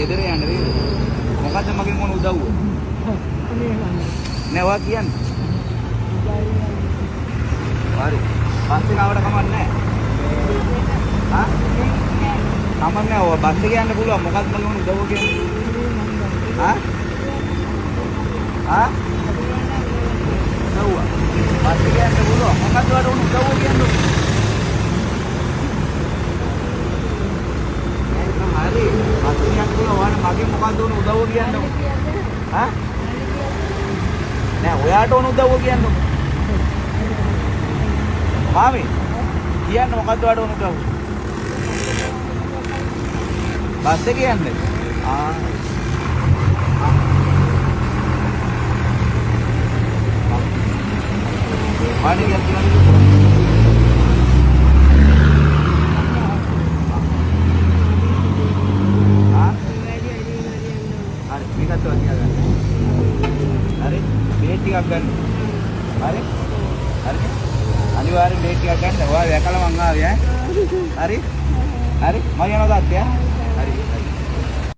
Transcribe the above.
ගෙදර යන්න නේද? මොකද්ද මගෙන් මොන උදව්ව? නෑ ඔයා කියන්නේ. හරි. පස්සේ කාවට කමක් නැහැ. හා? කමක් නැහැ. ඔය බස් එක යන්න පුළුවන්. මොකක්ද මගේ මොන උදව්ව කියන්නේ? හා? හා? උදව්ව. බස් එක යන්න පුළුවන්. මොකක්ද ඔයාලට උදව්ව කියන්නේ? හරි. බස් එක යන්න පුළුවන්. ඔයාලට මගෙන් මොකක්ද උදව්ව කියන්නේ? හා? නෑ ඔයාට ඕන උදව්ව කියන්න. මාමේ කියන්න මොකද්ද ඔයාට ඕන උදව්ව? බස් එකේ යන්නේ. පාණි කියන්නේ හරි මේකත් ඔයා ගන්න. හරි බේට් ටිකක් ගන්න. හරි? හරි. අනිවාර්යෙන් බේට් ටිකක් ගන්න. ඔයා දැකලා මං ආවේ ඈ. හරි? හරි. මම යනවා තාත්තේ ඈ. හරි.